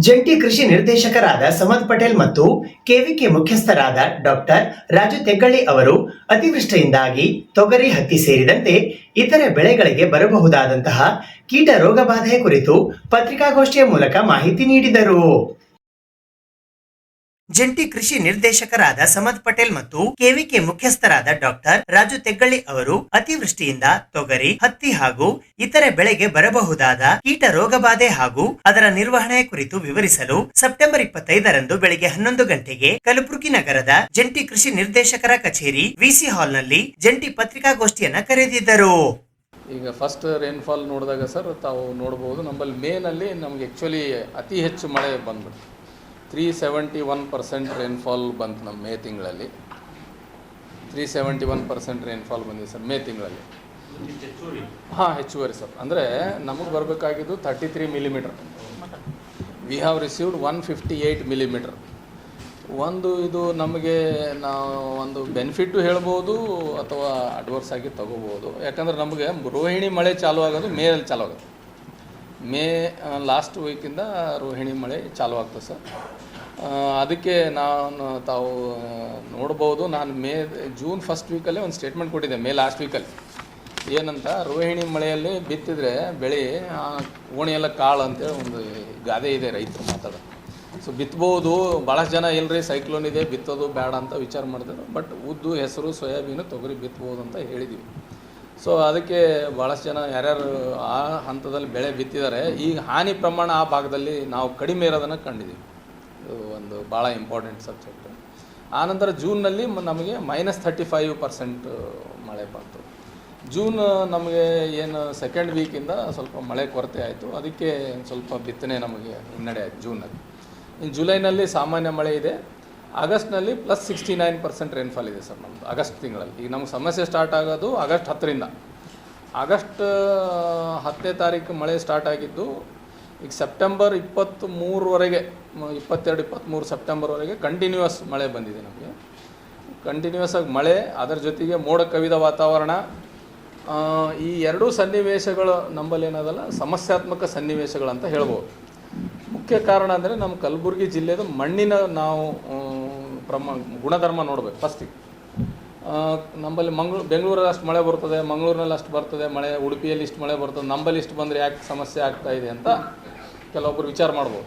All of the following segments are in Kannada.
ಜಂಟಿ ಕೃಷಿ ನಿರ್ದೇಶಕರಾದ ಸಮದ್ ಪಟೇಲ್ ಮತ್ತು ಕೆವಿಕೆ ಮುಖ್ಯಸ್ಥರಾದ ಡಾಕ್ಟರ್ ರಾಜು ತೆಗ್ಗಳ್ಳಿ ಅವರು ಅತಿವೃಷ್ಟಿಯಿಂದಾಗಿ ತೊಗರಿ, ಹತ್ತಿ ಸೇರಿದಂತೆ ಇತರೆ ಬೆಳೆಗಳಿಗೆ ಬರಬಹುದಾದಂತಹ ಕೀಟ ರೋಗಬಾಧೆ ಕುರಿತು ಪತ್ರಿಕಾಗೋಷ್ಠಿಯ ಮೂಲಕ ಮಾಹಿತಿ ನೀಡಿದರು. ಜಂಟಿ ಕೃಷಿ ನಿರ್ದೇಶಕರಾದ ಸಮದ್ ಪಟೇಲ್ ಮತ್ತು ಕೆವಿಕೆ ಮುಖ್ಯಸ್ಥರಾದ ಡಾಕ್ಟರ್ ರಾಜು ತೆಗ್ಗಳ್ಳಿ ಅವರು ಅತಿವೃಷ್ಟಿಯಿಂದ ತೊಗರಿ, ಹತ್ತಿ ಹಾಗೂ ಇತರೆ ಬೆಳೆಗೆ ಬರಬಹುದಾದ ಕೀಟ ರೋಗಬಾಧೆ ಹಾಗೂ ಅದರ ನಿರ್ವಹಣೆ ಕುರಿತು ವಿವರಿಸಲು ಸೆಪ್ಟೆಂಬರ್ 25ರಂದು ಬೆಳಿಗ್ಗೆ 11 ಗಂಟೆಗೆ ಕಲಬುರಗಿ ನಗರದ ಜಂಟಿ ಕೃಷಿ ನಿರ್ದೇಶಕರ ಕಚೇರಿ ವಿಸಿ ಹಾಲ್ನಲ್ಲಿ ಜಂಟಿ ಪತ್ರಿಕಾಗೋಷ್ಠಿಯನ್ನ ಕರೆದಿದ್ದರು. ಈಗ ಫಸ್ಟ್ ರೇನ್ಫಾಲ್ ನೋಡಿದಾಗ ಸರ್ ತಾವು ನೋಡಬಹುದು, ನಮ್ಮಲ್ಲಿ ಮೇನಲ್ಲಿ ನಮಗೆ ಆ್ಯಕ್ಚುಲಿ ಅತಿ ಹೆಚ್ಚು ಮಳೆ ಬಂದ್ಬಿಟ್ಟು 371% ರೇನ್ಫಾಲ್ ಬಂತು ನಮ್ಮ ಮೇ ತಿಂಗಳಲ್ಲಿ. 371% ರೇನ್ಫಾಲ್ ಬಂದಿದೆ ಸರ್ ಮೇ ತಿಂಗಳಲ್ಲಿ. ಹಾಂ, ಹೆಚ್ಚುವರಿ ಸರ್. ಅಂದರೆ ನಮಗೆ ಬರಬೇಕಾಗಿದ್ದು 33 millimetre. We have received 158 millimetre. ಇದು ನಮಗೆ ನಾವು ಒಂದು ಬೆನಿಫಿಟ್ಟು ಹೇಳ್ಬೋದು ಅಥವಾ ಅಡ್ವರ್ಸ್ ಆಗಿ ತಗೋಬೋದು. ಯಾಕಂದರೆ ನಮಗೆ ರೋಹಿಣಿ ಮಳೆ ಚಾಲು ಆಗೋದು ಮೇಯಲ್ಲಿ ಚಾಲು ಆಗೋದು. ಮೇ ಲಾಸ್ಟ್ ವೀಕಿಂದ ರೋಹಿಣಿ ಮಳೆ ಚಾಲು ಆಗ್ತದೆ ಸರ್. ಅದಕ್ಕೆ ತಾವು ನೋಡ್ಬೋದು, ನಾನು ಜೂನ್ ಫಸ್ಟ್ ವೀಕಲ್ಲೇ ಒಂದು ಸ್ಟೇಟ್ಮೆಂಟ್ ಕೊಟ್ಟಿದ್ದೆ, ಮೇ ಲಾಸ್ಟ್ ವೀಕಲ್ಲಿ. ಏನಂತ, ರೋಹಿಣಿ ಮಳೆಯಲ್ಲಿ ಬಿತ್ತಿದ್ರೆ ಬೆಳೆ ಓಣಿಯೆಲ್ಲ ಕಾಳು ಅಂತೇಳಿ ಒಂದು ಗಾದೆ ಇದೆ, ರೈತರು ಮಾತಾಡೋದು. ಸೊ ಬಿತ್ಬೋದು, ಭಾಳಷ್ಟು ಜನ ಇಲ್ಲರಿ ಸೈಕ್ಲೋನ್ ಇದೆ ಬಿತ್ತೋದು ಬೇಡ ಅಂತ ವಿಚಾರ ಮಾಡ್ತಾರೆ. ಬಟ್ ಉದ್ದು, ಹೆಸರು, ಸೋಯಾಬೀನು, ತೊಗರಿ ಬಿತ್ಬೋದು ಅಂತ ಹೇಳಿದ್ದೀವಿ. ಸೊ ಅದಕ್ಕೆ ಭಾಳಷ್ಟು ಜನ ಯಾರ್ಯಾರು ಆ ಹಂತದಲ್ಲಿ ಬೆಳೆ ಬಿತ್ತಿದ್ದಾರೆ, ಈಗ ಹಾನಿ ಪ್ರಮಾಣ ಆ ಭಾಗದಲ್ಲಿ ನಾವು ಕಡಿಮೆ ಇರೋದನ್ನು ಕಂಡಿದ್ದೀವಿ. ಒಂದು ಭಾಳ ಇಂಪಾರ್ಟೆಂಟ್ ಸಬ್ಜೆಕ್ಟ್. ಆನಂತರ ಜೂನ್ನಲ್ಲಿ ನಮಗೆ -35% ಮಳೆ ಬಂತು. ಜೂನ್ ನಮಗೆ ಏನು ಸೆಕೆಂಡ್ ವೀಕಿಂದ ಸ್ವಲ್ಪ ಮಳೆ ಕೊರತೆ ಆಯಿತು, ಅದಕ್ಕೆ ಸ್ವಲ್ಪ ಬಿತ್ತನೆ ನಮಗೆ ಹಿನ್ನಡೆ ಆಯಿತು ಜೂನಲ್ಲಿ. ಇನ್ನು ಜುಲೈನಲ್ಲಿ ಸಾಮಾನ್ಯ ಮಳೆ ಇದೆ. ಆಗಸ್ಟ್ನಲ್ಲಿ +69% ರೇನ್ಫಾಲ್ ಇದೆ ಸರ್ ನಮ್ಮದು ಆಗಸ್ಟ್ ತಿಂಗಳಲ್ಲಿ. ಈಗ ನಮ್ಗೆ ಸಮಸ್ಯೆ ಸ್ಟಾರ್ಟ್ ಆಗೋದು ಆಗಸ್ಟ್ 10ರಿಂದ. ಆಗಸ್ಟ್ 10ನೇ ತಾರೀಕು ಮಳೆ ಸ್ಟಾರ್ಟ್ ಆಗಿದ್ದು. ಈಗ ಸೆಪ್ಟೆಂಬರ್ 23ವರೆಗೆ, 22-23 ಸೆಪ್ಟೆಂಬರ್ವರೆಗೆ ಕಂಟಿನ್ಯೂಯಸ್ ಮಳೆ ಬಂದಿದೆ ನಮಗೆ. ಕಂಟಿನ್ಯೂಯಸ್ ಆಗಿ ಮಳೆ, ಅದರ ಜೊತೆಗೆ ಮೋಡ ಕವಿದ ವಾತಾವರಣ. ಈ ಎರಡೂ ಸನ್ನಿವೇಶಗಳು ನಮ್ಮಲ್ಲಿ ಏನದಲ್ಲ ಸಮಸ್ಯಾತ್ಮಕ ಸನ್ನಿವೇಶಗಳಂತ ಹೇಳ್ಬೋದು. ಮುಖ್ಯ ಕಾರಣ ಅಂದರೆ ನಮ್ಮ ಕಲಬುರಗಿ ಜಿಲ್ಲೆದು ಮಣ್ಣಿನ ನಾವು ಗುಣಧರ್ಮ ನೋಡಬೇಕು ಫಸ್ಟಿಗೆ. ನಮ್ಮಲ್ಲಿ ಬೆಂಗಳೂರಲ್ಲಿ ಅಷ್ಟು ಮಳೆ ಬರ್ತದೆ, ಮಂಗಳೂರಿನಲ್ಲಿ ಅಷ್ಟು ಬರ್ತದೆ ಮಳೆ, ಉಡುಪಿಯಲ್ಲಿ ಇಷ್ಟು ಮಳೆ ಬರ್ತದೆ, ನಮ್ಮಲ್ಲಿ ಇಷ್ಟು ಬಂದರೆ ಯಾಕೆ ಸಮಸ್ಯೆ ಆಗ್ತಾ ಇದೆ ಅಂತ ಕೆಲವೊಬ್ಬರು ವಿಚಾರ ಮಾಡ್ಬೋದು.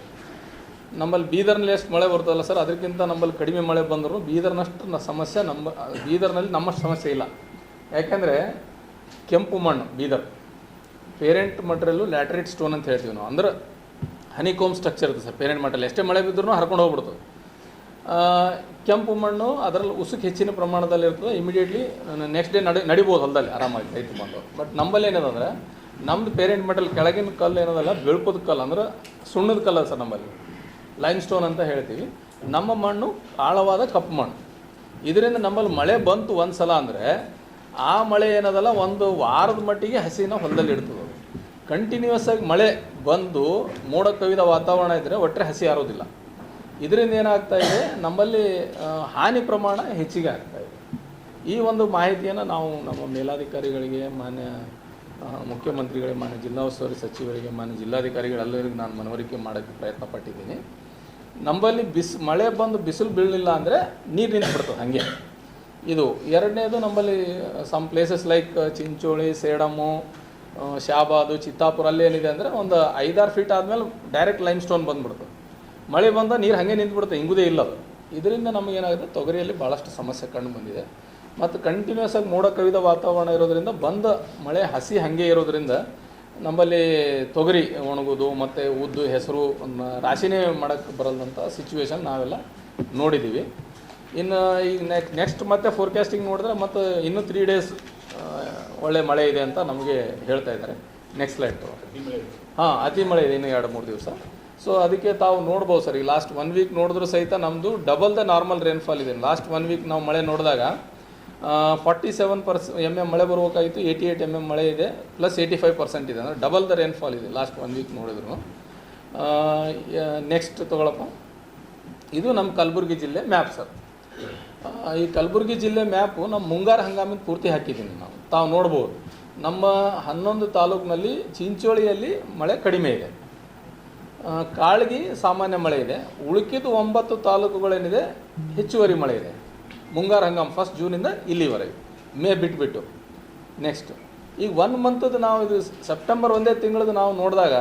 ನಮ್ಮಲ್ಲಿ ಬೀದರ್ನಲ್ಲಿ ಎಷ್ಟು ಮಳೆ ಬರ್ತದಲ್ಲ ಸರ್, ಅದಕ್ಕಿಂತ ನಮ್ಮಲ್ಲಿ ಕಡಿಮೆ ಮಳೆ ಬಂದರೂ ಬೀದರ್ನಷ್ಟು ಸಮಸ್ಯೆ ಬೀದರ್ನಲ್ಲಿ ನಮ್ಮಷ್ಟು ಸಮಸ್ಯೆ ಇಲ್ಲ. ಯಾಕೆಂದರೆ ಕೆಂಪು ಮಣ್ಣು Bidar, parent material laterite stone ಅಂತ ಹೇಳ್ತೀವಿ ನಾವು. ಅಂದ್ರೆ ಹನಿಕೋಮ್ ಸ್ಟ್ರಕ್ಚರ್ ಇರುತ್ತೆ ಸರ್ ಪೇರೆಂಟ್ ಮಟೀರಿಯಲ್. ಎಷ್ಟೇ ಮಳೆ ಬಿದ್ದರೂ ಹರ್ಕೊಂಡು ಹೋಗ್ಬಿಡ್ತದೆ. ಕೆಂಪು ಮಣ್ಣು ಅದರಲ್ಲಿ ಉಸುಕು ಹೆಚ್ಚಿನ ಪ್ರಮಾಣದಲ್ಲಿ ಇರ್ತದೆ. ಇಮಿಡಿಯೇಟ್ಲಿ ನೆಕ್ಸ್ಟ್ ಡೇ ನಡಿಬೋದು ಹೊಲದಲ್ಲಿ ಆರಾಮಾಗಿ ರೈತ ಬಂದು. ಬಟ್ ನಮ್ಮಲ್ಲಿ ಏನದಂದರೆ ನಮ್ಮದು ಪೇರೆಂಟ್ ಮಟೀರಿಯಲ್ ಕೆಳಗಿನ ಕಲ್ಲು ಏನದಲ್ಲ ಬೆಳ್ಪದ ಕಲ್ಲು, ಅಂದ್ರೆ ಸುಣ್ಣದ ಕಲ್ಲ ಸರ್ ನಮ್ಮಲ್ಲಿ, ಲೈಮ್ ಸ್ಟೋನ್ ಅಂತ ಹೇಳ್ತೀವಿ. ನಮ್ಮ ಮಣ್ಣು ಆಳವಾದ ಕಪ್ಪು ಮಣ್ಣು. ಇದರಿಂದ ನಮ್ಮಲ್ಲಿ ಮಳೆ ಬಂತು ಒಂದು ಸಲ ಅಂದರೆ ಆ ಮಳೆ ಏನದಲ್ಲ ಒಂದು ವಾರದ ಮಟ್ಟಿಗೆ ಹಸಿನ ಹೊಲದಲ್ಲಿ ಇಡ್ತದೆ. ಕಂಟಿನ್ಯೂಯಸ್ ಆಗಿ ಮಳೆ ಬಂದು ಮೋಡ ಕವಿದ ವಾತಾವರಣ ಇದ್ದರೆ ಒಟ್ಟರೆ ಹಸಿ ಆರೋದಿಲ್ಲ. ಇದರಿಂದ ಏನಾಗ್ತಾ ಇದೆ, ನಮ್ಮಲ್ಲಿ ಹಾನಿ ಪ್ರಮಾಣ ಹೆಚ್ಚಿಗೆ ಆಗ್ತಾ ಇದೆ. ಈ ಒಂದು ಮಾಹಿತಿಯನ್ನು ನಾವು ನಮ್ಮ ಮೇಲಾಧಿಕಾರಿಗಳಿಗೆ, ಮಾನ್ಯ ಮುಖ್ಯಮಂತ್ರಿಗಳಿಗೆ, ಮಾನ್ಯ ಜಿಲ್ಲಾ ಉಸ್ತುವಾರಿ ಸಚಿವರಿಗೆ, ಮಾನ್ಯ ಜಿಲ್ಲಾಧಿಕಾರಿಗಳೆಲ್ಲರಿಗೂ ನಾನು ಮನವರಿಕೆ ಮಾಡೋಕ್ಕೆ ಪ್ರಯತ್ನ ಪಟ್ಟಿದ್ದೀನಿ. ನಮ್ಮಲ್ಲಿ ಮಳೆ ಬಂದು ಬಿಸಿಲು ಬೀಳಲಿಲ್ಲ ಅಂದರೆ ನೀರು ನಿಂತುಬಿಡ್ತದೆ ಹಾಗೆ. ಇದು ಎರಡನೇದು, ನಮ್ಮಲ್ಲಿ some places like Chincholi, Sedam, Shahabad, Chittapur ಅಲ್ಲಿ ಏನಿದೆ ಅಂದರೆ ಒಂದು 5-6 ಫೀಟ್ ಆದಮೇಲೆ ಡೈರೆಕ್ಟ್ ಲೈಮ್ ಸ್ಟೋನ್ ಬಂದುಬಿಡ್ತದೆ. ಮಳೆ ಬಂದ ನೀರು ಹಾಗೆ ನಿಂತುಬಿಡುತ್ತೆ, ಇಂಗುದೇ ಇಲ್ಲ ಅದು. ಇದರಿಂದ ನಮಗೇನಾಗುತ್ತೆ, ತೊಗರಿಯಲ್ಲಿ ಭಾಳಷ್ಟು ಸಮಸ್ಯೆ ಕಂಡು ಬಂದಿದೆ. ಮತ್ತು ಕಂಟಿನ್ಯೂಸ್ ಆಗಿ ಮೋಡ ಕವಿದ ವಾತಾವರಣ ಇರೋದರಿಂದ ಬಂದ ಮಳೆ ಹಸಿ ಹಾಗೆ ಇರೋದರಿಂದ ನಮ್ಮಲ್ಲಿ ತೊಗರಿ ಒಣಗೋದು ಮತ್ತು ಉದ್ದು, ಹೆಸರು ರಾಶಿನೇ ಮಾಡೋಕ್ಕೆ ಬರಲ್ಲಂಥ ಸಿಚುವೇಶನ್ ನಾವೆಲ್ಲ ನೋಡಿದ್ದೀವಿ. ಇನ್ನು ಈಗ ನೆಕ್ಸ್ಟ್ ಮತ್ತೆ ಫೋರ್ಕಾಸ್ಟಿಂಗ್ ನೋಡಿದ್ರೆ ಮತ್ತು ಇನ್ನೂ 3 ಡೇಸ್ ಒಳ್ಳೆ ಮಳೆ ಇದೆ ಅಂತ ನಮಗೆ ಹೇಳ್ತಾ ಇದ್ದಾರೆ. Next slide. ಹಾಂ, ಅತಿ ಮಳೆ ಇದೆ ಇನ್ನು 2-3 ದಿವಸ. ಸೊ ಅದಕ್ಕೆ ತಾವು ನೋಡ್ಬೋದು ಸರ್, ಈಗ ಲಾಸ್ಟ್ 1 ವೀಕ್ ನೋಡಿದ್ರೂ ಸಹಿತ ನಮ್ಮದು ಡಬಲ್ ದ ನಾರ್ಮಲ್ ರೇನ್ಫಾಲ್ ಇದೆ. ಲಾಸ್ಟ್ 1 ವೀಕ್ ನಾವು ಮಳೆ ನೋಡಿದಾಗ 47 mm ಮಳೆ ಬರಬೇಕಾಗಿತ್ತು, 88 mm ಮಳೆ ಇದೆ, +85% ಇದೆ. ಅಂದರೆ ಡಬಲ್ ದ ರೇನ್ಫಾಲ್ ಇದೆ ಲಾಸ್ಟ್ 1 ವೀಕ್ ನೋಡಿದ್ರು. ನೆಕ್ಸ್ಟ್ ತೊಗೊಳಪ್ಪ. ಇದು ನಮ್ಮ ಕಲಬುರಗಿ ಜಿಲ್ಲೆ ಮ್ಯಾಪ್ ಸರ್. ಈ ಕಲಬುರಗಿ ಜಿಲ್ಲೆ ಮ್ಯಾಪು ನಮ್ಮ ಮುಂಗಾರು ಹಂಗಾಮಿನ ಪೂರ್ತಿ ಹಾಕಿದ್ದೀನಿ ನಾವು. ತಾವು ನೋಡ್ಬೋದು, ನಮ್ಮ 11 ತಾಲೂಕಿನಲ್ಲಿ ಚಿಂಚೋಳಿಯಲ್ಲಿ ಮಳೆ ಕಡಿಮೆ ಇದೆ. ಕಾಳ್ಗಿ ಸಾಮಾನ್ಯ ಮಳೆ ಇದೆ. ಉಳುಕಿದ್ದು 9 ತಾಲೂಕುಗಳೇನಿದೆ ಹೆಚ್ಚುವರಿ ಮಳೆ ಇದೆ. ಮುಂಗಾರು ಹಂಗಾಮ 1 ಜೂನಿಂದ ಇಲ್ಲಿವರೆಗೆ, ಮೇ ಬಿಟ್ಬಿಟ್ಟು. ನೆಕ್ಸ್ಟ್ ಈಗ 1 ಮಂತದ್ದು ನಾವು ಇದು ಸೆಪ್ಟೆಂಬರ್ ಒಂದೇ ತಿಂಗಳದ್ದು ನಾವು ನೋಡಿದಾಗ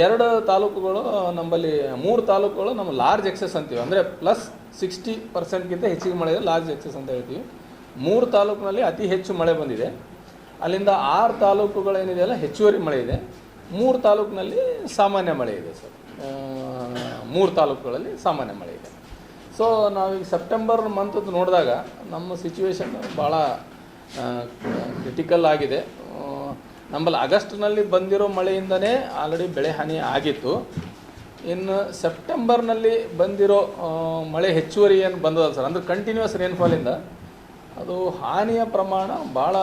2 ತಾಲೂಕುಗಳು ನಮ್ಮಲ್ಲಿ, 3 ತಾಲೂಕುಗಳು ನಮ್ಮ ಲಾರ್ಜ್ ಎಕ್ಸೆಸ್ ಅಂತೀವಿ, ಅಂದರೆ ಪ್ಲಸ್ 60% ಹೆಚ್ಚಿಗೆ ಮಳೆ ಇದೆ, ಲಾರ್ಜ್ ಎಕ್ಸೆಸ್ ಅಂತ ಹೇಳ್ತೀವಿ. 3 ತಾಲೂಕಿನಲ್ಲಿ ಅತಿ ಹೆಚ್ಚು ಮಳೆ ಬಂದಿದೆ. ಅಲ್ಲಿಂದ 6 ತಾಲೂಕುಗಳೇನಿದೆಯಲ್ಲ ಹೆಚ್ಚುವರಿ ಮಳೆ ಇದೆ. 3 ತಾಲೂಕಿನಲ್ಲಿ ಸಾಮಾನ್ಯ ಮಳೆ ಇದೆ ಸರ್. 3 ತಾಲೂಕುಗಳಲ್ಲಿ ಸಾಮಾನ್ಯ ಮಳೆ ಇದೆ. ಸೊ ನಾವೀಗ ಸೆಪ್ಟೆಂಬರ್ ಮಂತದ್ದು ನೋಡಿದಾಗ ನಮ್ಮ ಸಿಚುವೇಶನ್ ಭಾಳ ಕ್ರಿಟಿಕಲ್ ಆಗಿದೆ. ನಮ್ಮಲ್ಲಿ ಆಗಸ್ಟ್ನಲ್ಲಿ ಬಂದಿರೋ ಮಳೆಯಿಂದನೇ ಆಲ್ರೆಡಿ ಬೆಳೆ ಹಾನಿ ಆಗಿತ್ತು. ಇನ್ನು ಸೆಪ್ಟೆಂಬರ್ನಲ್ಲಿ ಬಂದಿರೋ ಮಳೆ ಹೆಚ್ಚುವರಿ ಏನು ಬಂದದಲ್ಲ ಸರ್, ಅಂದರೆ ಕಂಟಿನ್ಯೂಸ್ ರೇನ್ಫಾಲಿಂದ ಅದು ಹಾನಿಯ ಪ್ರಮಾಣ ಭಾಳ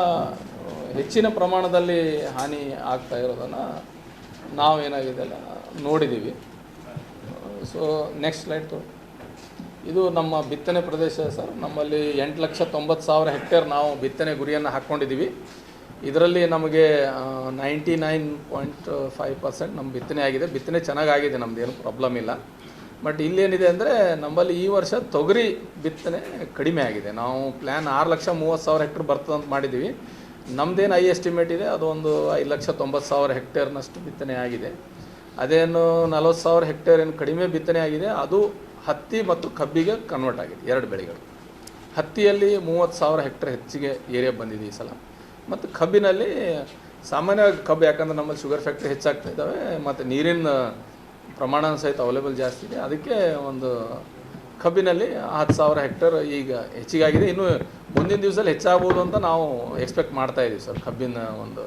ಹೆಚ್ಚಿನ ಪ್ರಮಾಣದಲ್ಲಿ ಹಾನಿ ಆಗ್ತಾ ಇರೋದನ್ನು ನಾವೇನಾಗಿದೆ ಅಲ್ಲ ನೋಡಿದ್ದೀವಿ. ಸೊ ನೆಕ್ಸ್ಟ್ ಸ್ಲೈಡ್ ತೋರಿ. ಇದು ನಮ್ಮ ಬಿತ್ತನೆ ಪ್ರದೇಶ ಸರ್. ನಮ್ಮಲ್ಲಿ 8,90,000 ಹೆಕ್ಟೇರ್ ನಾವು ಬಿತ್ತನೆ ಗುರಿಯನ್ನು ಹಾಕ್ಕೊಂಡಿದ್ದೀವಿ. ಇದರಲ್ಲಿ ನಮಗೆ 99.5% ನಮ್ಮ ಬಿತ್ತನೆ ಆಗಿದೆ. ಬಿತ್ತನೆ ಚೆನ್ನಾಗಾಗಿದೆ, ನಮ್ಮದೇನು ಪ್ರಾಬ್ಲಮ್ ಇಲ್ಲ. ಬಟ್ ಇಲ್ಲೇನಿದೆ ಅಂದರೆ ನಮ್ಮಲ್ಲಿ ಈ ವರ್ಷ ತೊಗರಿ ಬಿತ್ತನೆ ಕಡಿಮೆ ಆಗಿದೆ. ನಾವು ಪ್ಲ್ಯಾನ್ 6,30,000 ಹೆಕ್ಟೇರ್ ಬರ್ತದೆ ಅಂತ ಮಾಡಿದ್ದೀವಿ. ನಮ್ಮದೇನು ಎಸ್ಟಿಮೇಟ್ ಇದೆ ಅದು ಒಂದು 5,90,000 ಹೆಕ್ಟೇರ್ನಷ್ಟು ಬಿತ್ತನೆ ಆಗಿದೆ. ಅದೇನು 40,000 ಹೆಕ್ಟೇರ್ ಏನು ಕಡಿಮೆ ಬಿತ್ತನೆ ಆಗಿದೆ, ಅದು ಹತ್ತಿ ಮತ್ತು ಕಬ್ಬಿಗೆ ಕನ್ವರ್ಟ್ ಆಗಿದೆ, 2 ಬೆಳೆಗಳು. ಹತ್ತಿಯಲ್ಲಿ 30,000 ಹೆಕ್ಟೇರ್ ಹೆಚ್ಚಿಗೆ ಏರಿಯಾ ಬಂದಿದೆ ಈ ಸಲ. ಮತ್ತು ಕಬ್ಬಿನಲ್ಲಿ ಸಾಮಾನ್ಯವಾಗಿ ಕಬ್ಬು, ಯಾಕಂದರೆ ನಮ್ಮಲ್ಲಿ ಶುಗರ್ ಫ್ಯಾಕ್ಟ್ರಿ ಹೆಚ್ಚಾಗ್ತಾ ಇದ್ದಾವೆ ಮತ್ತು ನೀರಿನ ಪ್ರಮಾಣ ಸಹಿತ ಅವೈಲೇಬಲ್ ಜಾಸ್ತಿ ಇದೆ. ಅದಕ್ಕೆ ಒಂದು ಕಬ್ಬಿನಲ್ಲಿ 10,000 ಹೆಕ್ಟೇರ್ ಈಗ ಹೆಚ್ಚಿಗಾಗಿದೆ. ಇನ್ನು ಮುಂದಿನ ದಿವಸದಲ್ಲಿ ಹೆಚ್ಚಾಗ್ಬೋದು ಅಂತ ನಾವು ಎಕ್ಸ್ಪೆಕ್ಟ್ ಮಾಡ್ತಾಯಿದ್ದೀವಿ ಸರ್. ಕಬ್ಬಿನ ಒಂದು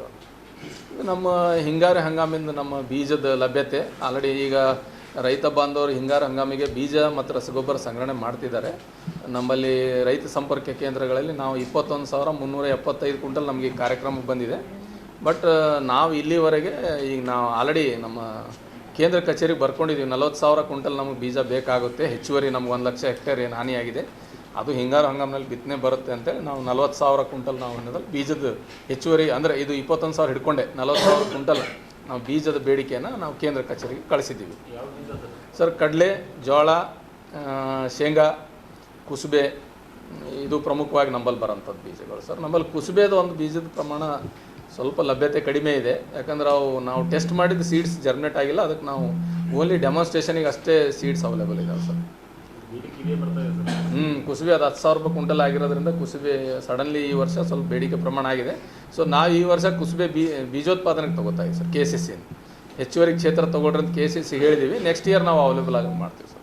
ನಮ್ಮ ಹಿಂಗಾರು ಹಂಗಾಮಿಂದ ನಮ್ಮ ಬೀಜದ ಲಭ್ಯತೆ ಆಲ್ರೆಡಿ ಈಗ ರೈತ ಬಾಂಧವರು ಹಿಂಗಾರು ಹಂಗಾಮಿಗೆ ಬೀಜ ಮತ್ತು ರಸಗೊಬ್ಬರ ಸಂಗ್ರಹಣೆ ಮಾಡ್ತಿದ್ದಾರೆ. ನಮ್ಮಲ್ಲಿ ರೈತ ಸಂಪರ್ಕ ಕೇಂದ್ರಗಳಲ್ಲಿ ನಾವು 21,375 ಕ್ವಿಂಟಲ್ ನಮಗೆ ಕಾರ್ಯಕ್ರಮ ಬಂದಿದೆ. ಬಟ್ ನಾವು ಇಲ್ಲಿವರೆಗೆ ಈಗ ನಾವು ಆಲ್ರೆಡಿ ನಮ್ಮ ಕೇಂದ್ರ ಕಚೇರಿಗೆ ಬರ್ಕೊಂಡಿದ್ದೀವಿ, 40,000 ಕ್ವಿಂಟಲ್ ನಮಗೆ ಬೀಜ ಬೇಕಾಗುತ್ತೆ. ಹೆಚ್ಚುವರಿ ನಮ್ಗೆ 1,00,000 ಹೆಕ್ಟೇರ್ ಏನು ಹಾನಿಯಾಗಿದೆ, ಅದು ಹಿಂಗಾರು ಹಂಗಾಮಿನಲ್ಲಿ ಬಿತ್ತನೆ ಬರುತ್ತೆ ಅಂತೇಳಿ ನಾವು 40,000 ಕ್ವಿಂಟಲ್ ನಾವು ಅನ್ನೋದಲ್ಲಿ ಬೀಜದ ಹೆಚ್ಚುವರಿ, ಅಂದರೆ ಇದು 21,000 ಹಿಡ್ಕೊಂಡೆ 40,000 ಕ್ವಿಂಟಲ್ ನಾವು ಬೀಜದ ಬೇಡಿಕೆಯನ್ನು ನಾವು ಕೇಂದ್ರ ಕಚೇರಿಗೆ ಕಳಿಸಿದ್ದೀವಿ ಸರ್. ಕಡಲೆ, ಜೋಳ, ಶೇಂಗಾ, ಕುಸುಬೆ ಇದು ಪ್ರಮುಖವಾಗಿ ನಂಬಲ್ಲಿ ಬರೋಂಥದ್ದು ಬೀಜಗಳು ಸರ್. ನಮ್ಮಲ್ಲಿ ಕುಸುಬೆದು ಒಂದು ಬೀಜದ ಪ್ರಮಾಣ ಸ್ವಲ್ಪ ಲಭ್ಯತೆ ಕಡಿಮೆ ಇದೆ. ಯಾಕಂದ್ರೆ ನಾವು ಟೆಸ್ಟ್ ಮಾಡಿದ ಸೀಡ್ಸ್ ಜರ್ಮಿನೇಟ್ ಆಗಿಲ್ಲ, ಅದಕ್ಕೆ ನಾವು ಓನ್ಲಿ ಡೆಮಾನ್ಸ್ಟ್ರೇಷನಿಗೆ ಅಷ್ಟೇ ಸೀಡ್ಸ್ ಅವೈಲೇಬಲ್ ಇದಾವೆ ಸರ್. ಕುಸುಬೆ ಅದು 10,000 ರೂಪಾಯಿ ಕ್ವಿಂಟಲ್ ಆಗಿರೋದ್ರಿಂದ ಕುಸುಬೆ ಸಡನ್ಲಿ ಈ ವರ್ಷ ಸ್ವಲ್ಪ ಬೇಡಿಕೆ ಪ್ರಮಾಣ ಆಗಿದೆ. ಸೊ ನಾವು ಈ ವರ್ಷ ಕುಸುಬೆ ಬೀಜೋತ್ಪಾದನೆಗೆ ತೊಗೋತಾ ಇದ್ದೀವಿ ಸರ್. KCC ಹೆಚ್ಚುವರಿ ಕ್ಷೇತ್ರ ತೊಗೊಳ್ರಿ ಅಂತ KCC ಹೇಳಿದ್ದೀವಿ. ನೆಕ್ಸ್ಟ್ ಇಯರ್ ನಾವು ಅವೈಲೇಬಲ್ ಆಗಿ ಮಾಡ್ತೀವಿ ಸರ್.